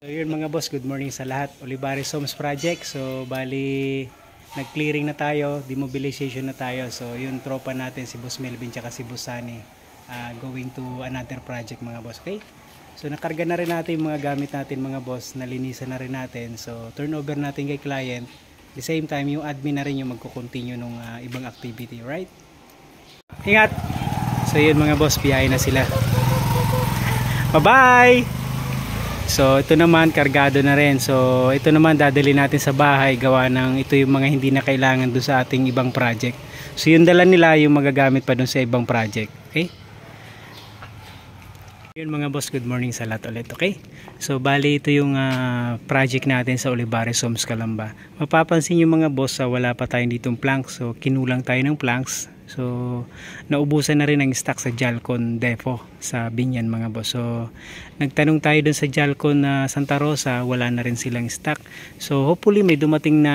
So yun mga boss, good morning sa lahat. Olivares Homes Project. So bali nag-clearing na tayo, demobilization na tayo. So yun tropa natin si Boss Melvin tsaka si Boss Sunny going to another project mga boss. Okay? So nakarga na rin natin yung mga gamit natin mga boss, nalinisan na rin natin. So turnover natin kay client. The same time yung admin na rin yung magko-continue nung ibang activity, right? Ingat! So yun mga boss, biyahe na sila. Bye-bye! So ito naman kargado na rin. So ito naman dadali natin sa bahay, gawa ng ito yung mga hindi na kailangan doon sa ating ibang project. So yung dala nila yung magagamit pa doon sa ibang project. Okay? Yun mga boss, good morning sa lahat ulit. Okay? So bali ito yung project natin sa Olivares Homes Calamba. Mapapansin yung mga boss, wala pa tayong ditong planks. So kinulang tayo ng planks. So naubusan na rin ang stock sa Jalcon Depot sa Binyan mga boss. So nagtanong tayo dun sa Jalcon na Santa Rosa, wala na rin silang stock. So hopefully may dumating na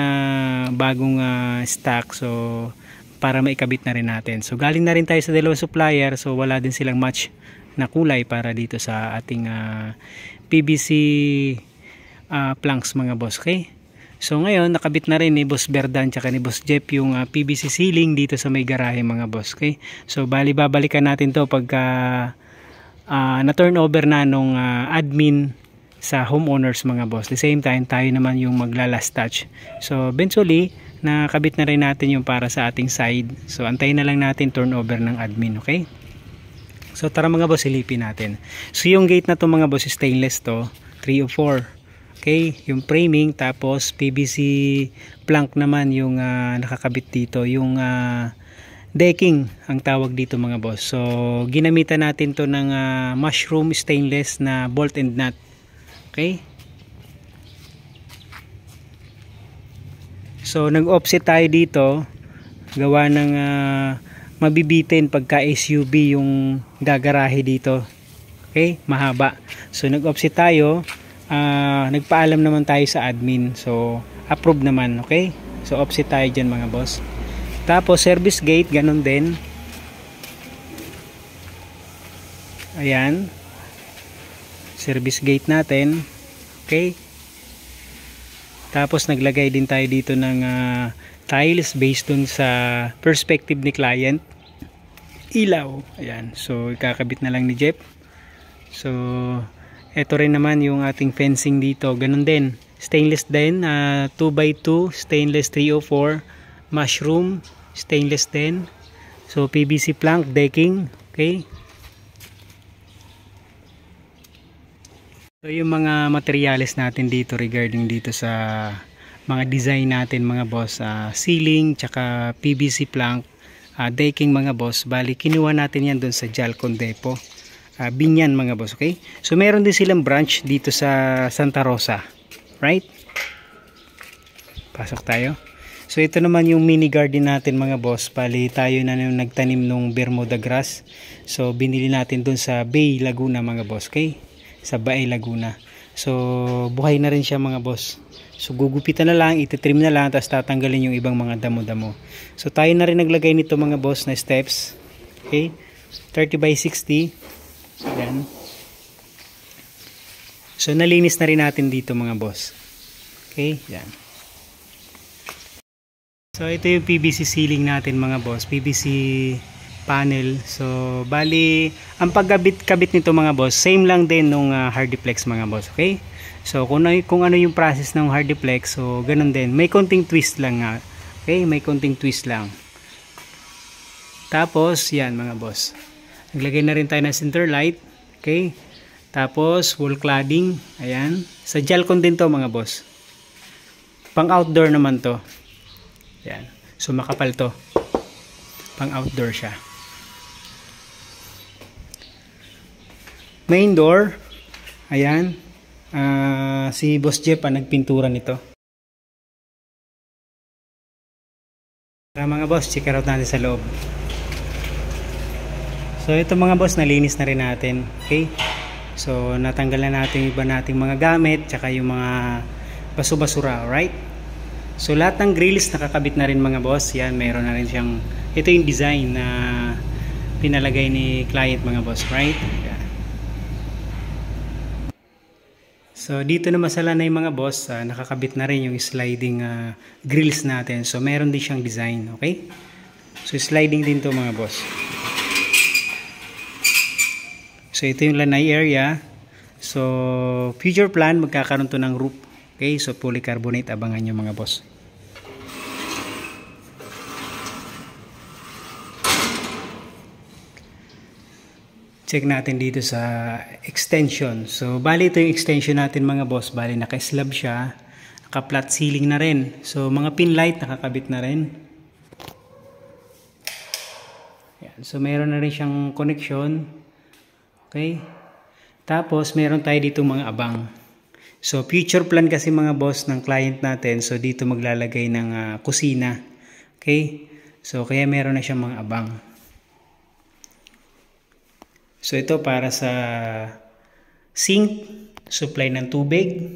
bagong stock, so para maikabit na rin natin. So galing na rin tayo sa dalawang supplier, so wala din silang match na kulay para dito sa ating PVC planks mga boss. Okay? So ngayon nakabit na rin ni Boss Berdan tsaka ni Boss Jeff yung PVC ceiling dito sa may garahe mga boss. Okay? So bali babalikan natin to pagka na turnover na nung admin sa homeowners mga boss. The same time tayo naman yung magla-last touch. So eventually nakabit na rin natin yung para sa ating side. So antayin na lang natin turnover ng admin. Okay? So tara mga boss, silipin natin. So yung gate na to mga boss, stainless to, 304. Okay, yung framing, tapos PVC plank naman yung nakakabit dito, yung decking ang tawag dito mga boss. So ginamitan natin to ng mushroom stainless na bolt and nut. Okay, so nag-offset tayo dito, gawa ng mabibitin pagka SUV yung gagarahe dito. Okay, mahaba. So nag-offset tayo. Nagpaalam naman tayo sa admin, so approve naman. Okay, so offset tayo dyan mga boss. Tapos service gate ganun din, ayan, service gate natin. Okay, tapos naglagay din tayo dito ng tiles based dun sa perspective ni client, ilaw, ayan, so ikakabit na lang ni Jeff. So ito rin naman yung ating fencing dito, ganun din, stainless din, 2x2 stainless 304, mushroom stainless din. So PVC plank decking. Okay, so yung mga materials natin dito regarding dito sa mga design natin mga boss, ceiling tsaka PVC plank, decking mga boss, bali kinuha natin yan dun sa Jalcon Depot, Binyan mga boss. Okay, so meron din silang branch dito sa Santa Rosa, right? Pasok tayo. So ito naman yung mini garden natin mga boss, bali tayo na yung nagtanim ng Bermuda grass. So binili natin dun sa Bay Laguna mga boss. Okay, sa Bay Laguna. So buhay na rin siya mga boss. So gugupitan na lang, ititrim na lang, tapos tatanggalin yung ibang mga damo-damo. So tayo na rin naglagay nito mga boss na steps. Okay, 30x60. Ayan. So nalinis na rin natin dito mga boss. Okay, yan. So ito yung PVC ceiling natin mga boss, PVC panel. So bali ang pagkabit nito mga boss, same lang din nung Hardiplex mga boss. Okay, so kung ano yung process ng Hardiplex, so ganun din, may konting twist lang nga. Okay, may konting twist lang. Tapos yan mga boss, naglagay na rin tayo ng center light. Okay, tapos wall cladding, ayan, sa Jalcon din to mga boss, pang outdoor naman to. Ayan, so makapal to, pang outdoor siya. Main door, ayan, si Boss Jeff nagpintura nito. Mga boss, check out natin sa loob. So ito mga boss, nalinis na rin natin. Okay, so natanggal na natin iba nating mga gamit tsaka yung mga baso-basura. Alright, so lahat ng grills nakakabit na rin mga boss. Yan, mayroon na rin siyang, ito yung design na pinalagay ni client mga boss. Right, yan. So dito naman sa lanay mga boss, nakakabit na rin yung sliding grills natin. So meron din siyang design, okay? So sliding din to mga boss. So ito yung lanay area. So future plan, magkakaroon to ng roof. Okay, so polycarbonate, abangan nyo mga boss. Check natin dito sa extension. So bali ito yung extension natin mga boss. Bali naka-slab siya, naka-flat ceiling na rin. So mga pin light nakakabit na rin. Yan. So meron na rin siyang connection. Okay. Tapos meron tayo dito mga abang. So future plan kasi mga boss ng client natin. So dito maglalagay ng kusina. Okay. So kaya meron na siyang mga abang. So ito para sa sink, supply ng tubig.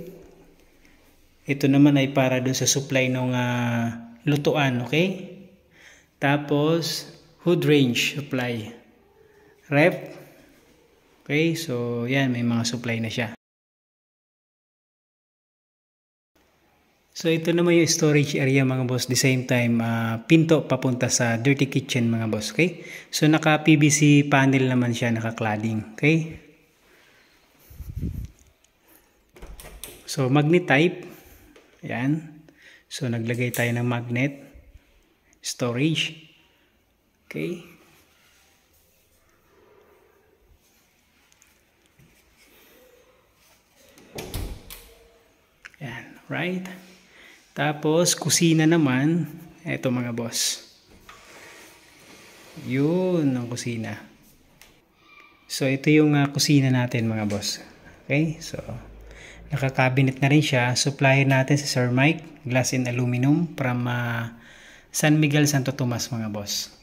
Ito naman ay para dun sa supply ng lutuan, okay? Tapos hood range supply. Ref. Okay, so yan, may mga supply na siya. So ito naman yung storage area mga boss. The same time, pinto papunta sa dirty kitchen mga boss. Okay? So naka PVC panel naman siya, naka cladding. Okay? So magnet type. Yan. So naglagay tayo ng magnet. Storage. Okay? Yan. Right? Tapos, kusina naman. Ito mga boss. Yun ang kusina. So, ito yung kusina natin mga boss. Okay? So, naka-cabinet na rin siya. Supplier natin si Sir Mike. Glass and aluminum from San Miguel, Santo Tomas mga boss.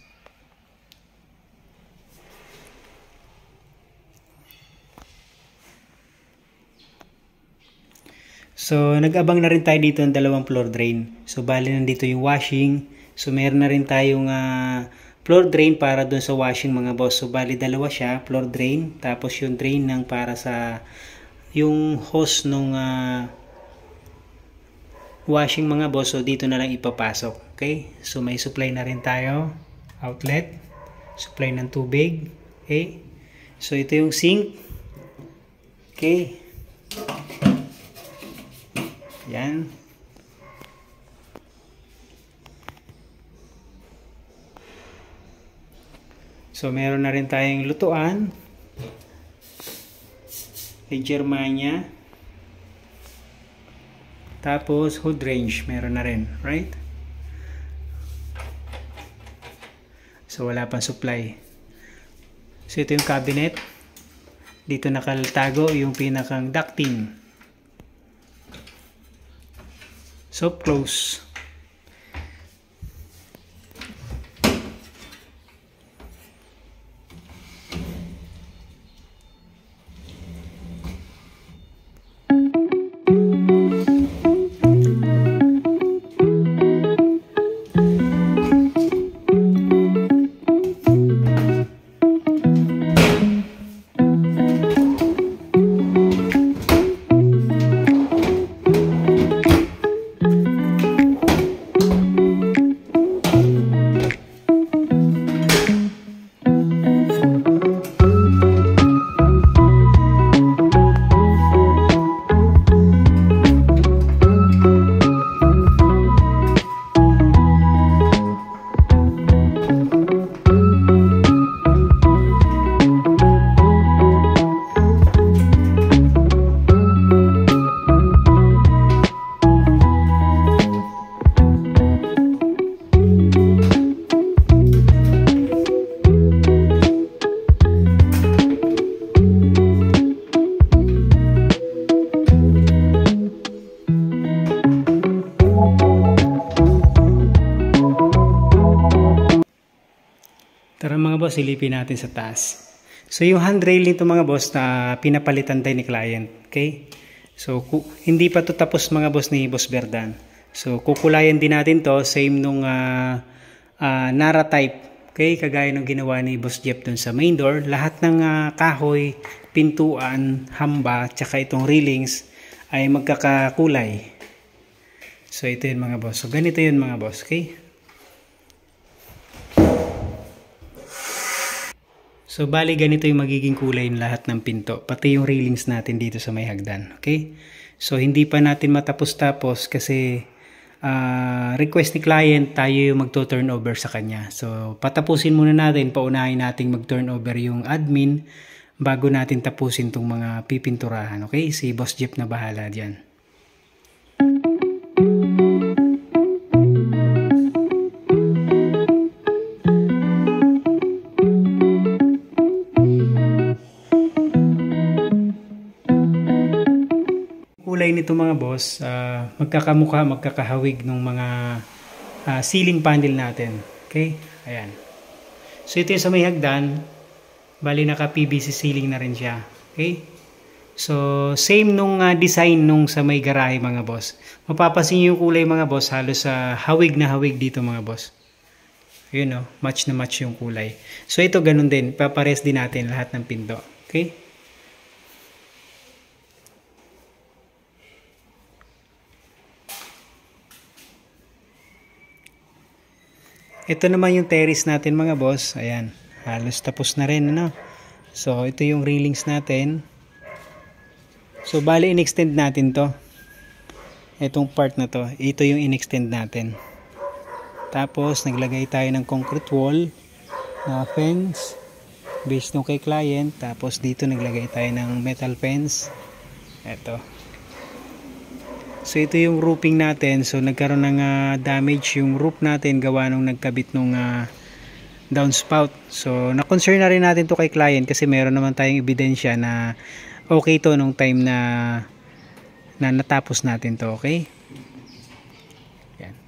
So, nag-abang na rin tayo dito ng dalawang floor drain. So, bali nandito yung washing. So, meron na rin tayong floor drain para dun sa washing mga boss. So, bali dalawa siya, floor drain. Tapos yung drain ng para sa yung hose nung washing mga boss. So, dito na lang ipapasok. Okay? So, may supply na rin tayo. Outlet. Supply ng tubig. Okay? So, ito yung sink. Okay? Yan. So, meron na rin tayong lutuan. Kay Germania. Tapos, hood range. Meron na rin. Right? So, wala pang supply. So, ito yung cabinet. Dito nakalatago yung pinakang ducting. So close. Tara mga boss, silipin natin sa taas. So yung handrail nito mga boss na pinapalitan tayo ni client. Okay? So hindi pa to tapos mga boss ni Boss Berdan. So kukulayan din natin to, same nung Nara type. Okay? Kagaya ng ginawa ni Boss Jeff dun sa main door. Lahat ng kahoy, pintuan, hamba, tsaka itong railings ay magkakakulay. So ito yun mga boss. So ganito yun mga boss. Okay? So bali ganito yung magiging kulay ng lahat ng pinto. Pati yung railings natin dito sa may hagdan. Okay? So hindi pa natin matapos-tapos kasi request ni client tayo yung magto-turnover sa kanya. So patapusin muna natin, paunahin natin mag-turnover yung admin bago natin tapusin tong mga pipinturahan. Okay? Si Boss Jeff na bahala dyan. Kulay nito mga boss, magkakamukha, magkakahawig ng mga ceiling panel natin. Okay? Ayan. So ito yung sa may hagdan, bali naka PVC ceiling na rin siya. Okay? So same nung design nung sa may garahe mga boss. Mapapansin yung kulay mga boss, halos hawig na hawig dito mga boss. Yun o, match na match yung kulay. So ito ganun din, papares din natin lahat ng pinto. Okay? Ito naman yung terrace natin mga boss. Ayan, halos tapos na rin, ano? So ito yung railings natin. So bali in-extend natin to. Itong part na to, ito yung in-extend natin. Tapos naglagay tayo ng concrete wall na fence based nung kay client. Tapos dito naglagay tayo ng metal fence. Ito. So ito yung roofing natin. So nagkaroon ng damage yung roof natin gawa nung nagkabit nung downspout. So na-concern na rin natin to kay client kasi meron naman tayong ebidensya na okay to nung time na natapos natin to. Okay? Yan.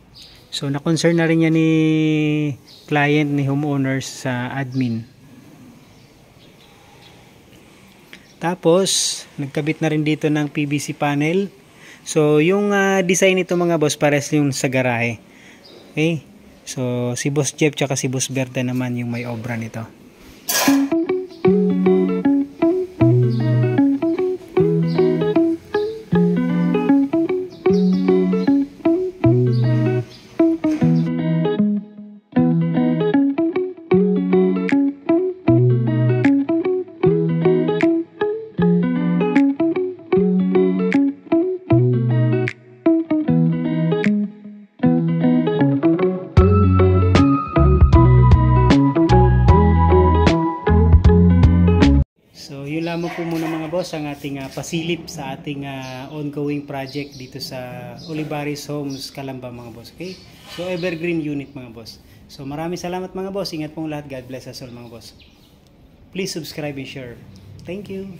So na-concern na rin yan ni client, ni homeowners sa admin. Tapos nagkabit na rin dito ng PVC panel. So, yung design nito mga boss, pares yung sa garahe. Okay? So, si Boss Jeff tsaka si Boss Berda naman yung may obra nito. So yun lamang po muna mga boss ang ating pasilip sa ating ongoing project dito sa Olivares Homes, Calamba mga boss. Okay? So evergreen unit mga boss. So maraming salamat mga boss. Ingat pong lahat. God bless us all mga boss. Please subscribe and share. Thank you.